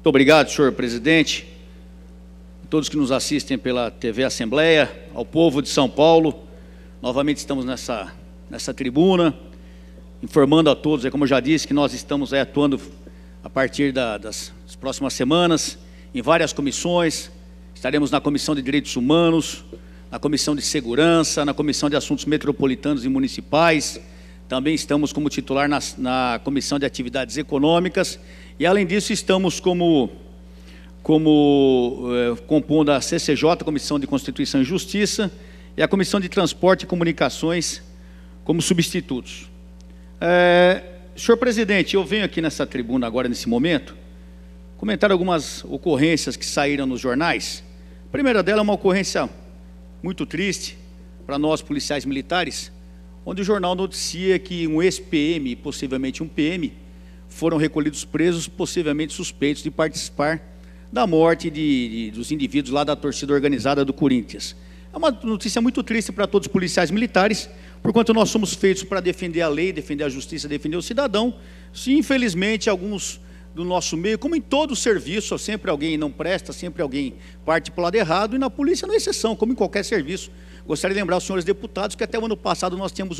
Muito obrigado, senhor presidente, a todos que nos assistem pela TV Assembleia, ao povo de São Paulo. Novamente estamos nessa tribuna, informando a todos, como eu já disse, que nós estamos atuando a partir das próximas semanas, em várias comissões. Estaremos na Comissão de Direitos Humanos, na Comissão de Segurança, na Comissão de Assuntos Metropolitanos e Municipais. Também estamos como titular na Comissão de Atividades Econômicas. E, além disso, estamos compondo a CCJ, Comissão de Constituição e Justiça, e a Comissão de Transporte e Comunicações como substitutos. Senhor presidente, eu venho aqui nessa tribuna agora, nesse momento, comentar algumas ocorrências que saíram nos jornais. A primeira dela é uma ocorrência muito triste para nós, policiais militares, onde o jornal noticia que um ex-PM e possivelmente um PM foram recolhidos presos, possivelmente suspeitos de participar da morte dos indivíduos lá da torcida organizada do Corinthians. É uma notícia muito triste para todos os policiais militares, porquanto nós somos feitos para defender a lei, defender a justiça, defender o cidadão. Se infelizmente alguns do nosso meio, como em todo serviço, sempre alguém não presta, sempre alguém parte para o lado errado, e na polícia não é exceção, como em qualquer serviço. Gostaria de lembrar os senhores deputados que até o ano passado nós tínhamos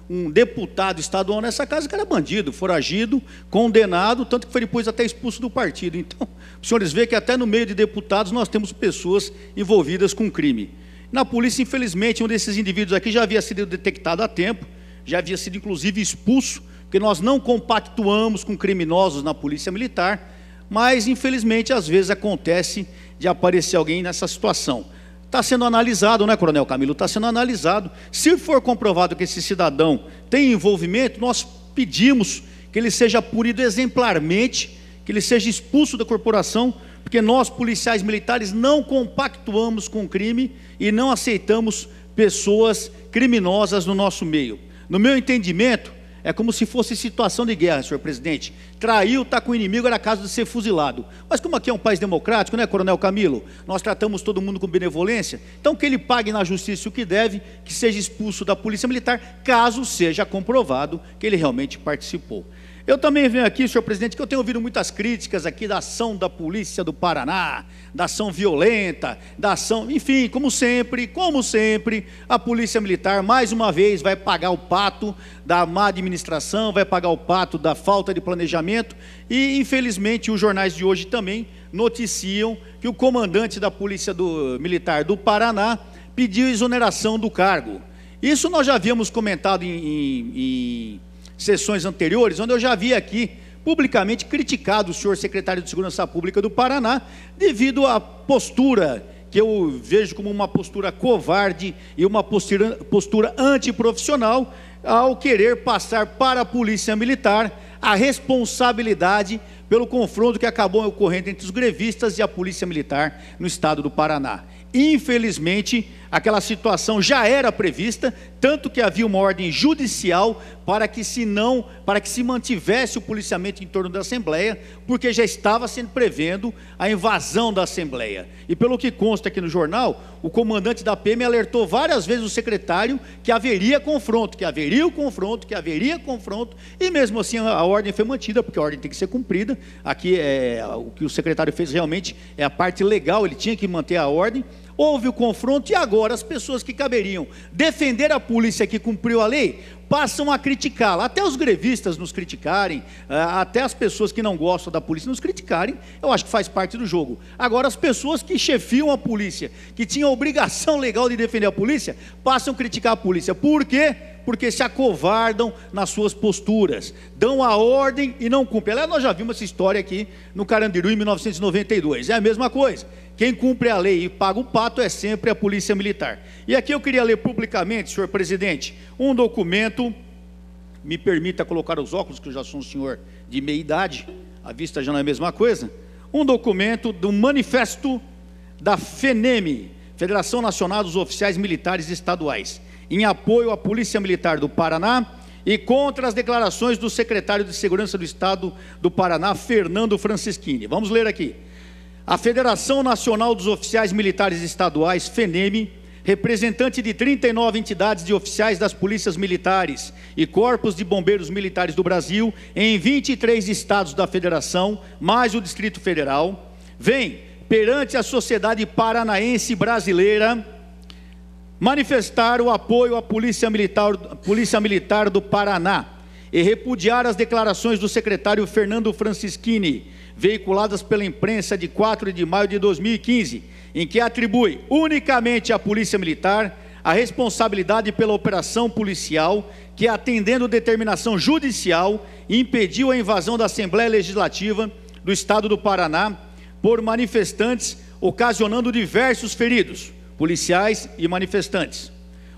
um deputado estadual nessa casa que era bandido, foragido, condenado, tanto que foi depois até expulso do partido. Então, os senhores veem que até no meio de deputados nós temos pessoas envolvidas com crime. Na polícia, infelizmente, um desses indivíduos aqui já havia sido detectado há tempo, já havia sido inclusive expulso, porque nós não compactuamos com criminosos na polícia militar, mas infelizmente às vezes acontece de aparecer alguém nessa situação. Está sendo analisado, né, Coronel Camilo? Está sendo analisado. Se for comprovado que esse cidadão tem envolvimento, nós pedimos que ele seja punido exemplarmente, que ele seja expulso da corporação, porque nós, policiais militares, não compactuamos com o crime e não aceitamos pessoas criminosas no nosso meio. No meu entendimento, é como se fosse situação de guerra, senhor presidente. Traiu, está com o inimigo, era caso de ser fuzilado. Mas como aqui é um país democrático, né, Coronel Camilo? Nós tratamos todo mundo com benevolência. Então que ele pague na justiça o que deve, que seja expulso da polícia militar, caso seja comprovado que ele realmente participou. Eu também venho aqui, senhor presidente, que eu tenho ouvido muitas críticas aqui da ação da polícia do Paraná, da ação violenta, da ação, enfim, como sempre, a polícia militar mais uma vez vai pagar o pato da má administração, vai pagar o pato da falta de planejamento e, infelizmente, os jornais de hoje também noticiam que o comandante da polícia militar do Paraná pediu exoneração do cargo. Isso nós já havíamos comentado em sessões anteriores, onde eu já havia aqui publicamente criticado o senhor secretário de Segurança Pública do Paraná, devido à postura que eu vejo como uma postura covarde e uma postura antiprofissional, ao querer passar para a polícia militar a responsabilidade pelo confronto que acabou ocorrendo entre os grevistas e a polícia militar no estado do Paraná. Infelizmente, aquela situação já era prevista, tanto que havia uma ordem judicial para que se mantivesse o policiamento em torno da Assembleia, porque já estava sendo prevendo a invasão da Assembleia. E pelo que consta aqui no jornal, o comandante da PM alertou várias vezes o secretário que haveria confronto, e mesmo assim a ordem foi mantida, porque a ordem tem que ser cumprida. Aqui o que o secretário fez realmente é a parte legal, ele tinha que manter a ordem. Houve o confronto e agora as pessoas que caberiam defender a polícia que cumpriu a lei passam a criticá-la. Até os grevistas nos criticarem, até as pessoas que não gostam da polícia nos criticarem, eu acho que faz parte do jogo. Agora as pessoas que chefiam a polícia, que tinham a obrigação legal de defender a polícia, passam a criticar a polícia. Por quê? Porque se acovardam nas suas posturas, dão a ordem e não cumprem. Aliás, nós já vimos essa história aqui no Carandiru em 1992, é a mesma coisa. Quem cumpre a lei e paga o pato é sempre a polícia militar. E aqui eu queria ler publicamente, senhor presidente, um documento, me permita colocar os óculos, que eu já sou um senhor de meia idade, a vista já não é a mesma coisa, um documento do manifesto da FENEM, Federação Nacional dos Oficiais Militares Estaduais, em apoio à Polícia Militar do Paraná e contra as declarações do secretário de Segurança do Estado do Paraná, Fernando Francischini. Vamos ler aqui. A Federação Nacional dos Oficiais Militares Estaduais, FENEM, representante de 39 entidades de oficiais das polícias militares e corpos de bombeiros militares do Brasil, em 23 estados da Federação, mais o Distrito Federal, vem perante a sociedade paranaense brasileira manifestar o apoio à Polícia Militar do Paraná e repudiar as declarações do secretário Fernando Francischini, veiculadas pela imprensa de 4 de maio de 2015, em que atribui unicamente à Polícia Militar a responsabilidade pela operação policial que, atendendo determinação judicial, impediu a invasão da Assembleia Legislativa do Estado do Paraná por manifestantes, ocasionando diversos feridos, policiais e manifestantes.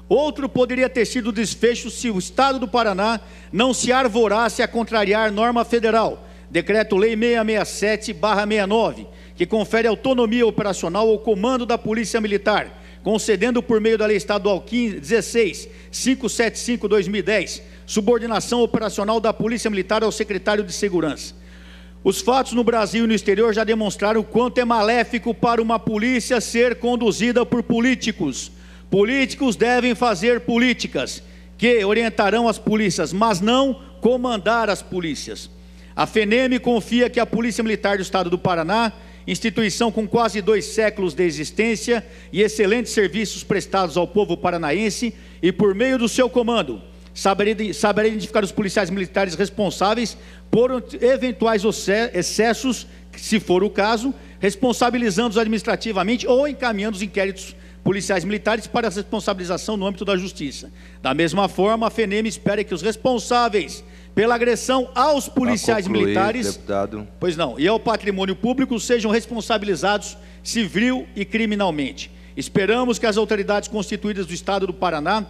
Outro poderia ter sido o desfecho se o Estado do Paraná não se arvorasse a contrariar norma federal, Decreto-Lei 667/69, que confere autonomia operacional ao comando da Polícia Militar, concedendo por meio da Lei Estadual 16.575/2010, subordinação operacional da Polícia Militar ao Secretário de Segurança. Os fatos no Brasil e no exterior já demonstraram o quanto é maléfico para uma polícia ser conduzida por políticos. Políticos devem fazer políticas que orientarão as polícias, mas não comandar as polícias. A FENEM confia que a Polícia Militar do Estado do Paraná, instituição com quase 2 séculos de existência e excelentes serviços prestados ao povo paranaense, e por meio do seu comando, saberá identificar os policiais militares responsáveis por eventuais excessos, se for o caso, responsabilizando-os administrativamente ou encaminhando os inquéritos policiais militares para a responsabilização no âmbito da justiça. Da mesma forma, a FENEM espera que os responsáveis pela agressão aos policiais militares, deputado, pois não, e ao patrimônio público sejam responsabilizados civil e criminalmente. Esperamos que as autoridades constituídas do Estado do Paraná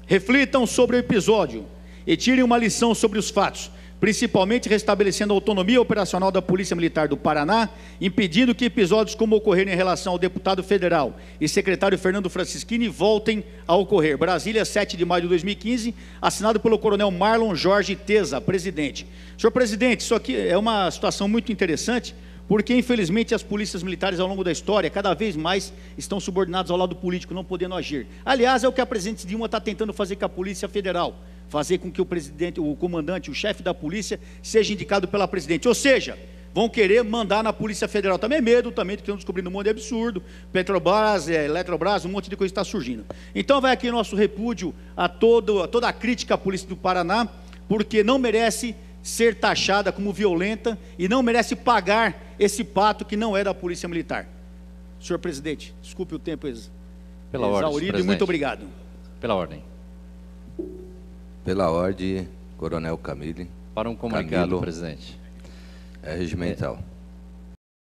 reflitam sobre o episódio e tirem uma lição sobre os fatos, principalmente restabelecendo a autonomia operacional da Polícia Militar do Paraná, impedindo que episódios como ocorreram em relação ao deputado federal e secretário Fernando Francischini voltem a ocorrer. Brasília, 7 de maio de 2015, assinado pelo coronel Marlon Jorge Teza, presidente. Senhor presidente, isso aqui é uma situação muito interessante, porque infelizmente as polícias militares ao longo da história cada vez mais estão subordinadas ao lado político, não podendo agir. Aliás, é o que a presidente Dilma está tentando fazer com a Polícia Federal, fazer com que o presidente, o comandante, o chefe da polícia seja indicado pela presidente, ou seja, vão querer mandar na Polícia Federal. Também é medo, também que estão descobrindo um monte de absurdo, Petrobras, Eletrobras, um monte de coisa está surgindo. Então vai aqui o nosso repúdio a toda a crítica à Polícia do Paraná, porque não merece ser taxada como violenta e não merece pagar esse pato que não é da Polícia Militar. Senhor presidente, desculpe o tempo exaurido e muito obrigado. Pela ordem. Pela ordem, Coronel Camille. Para um comunicado, Camilo, presidente. É regimental.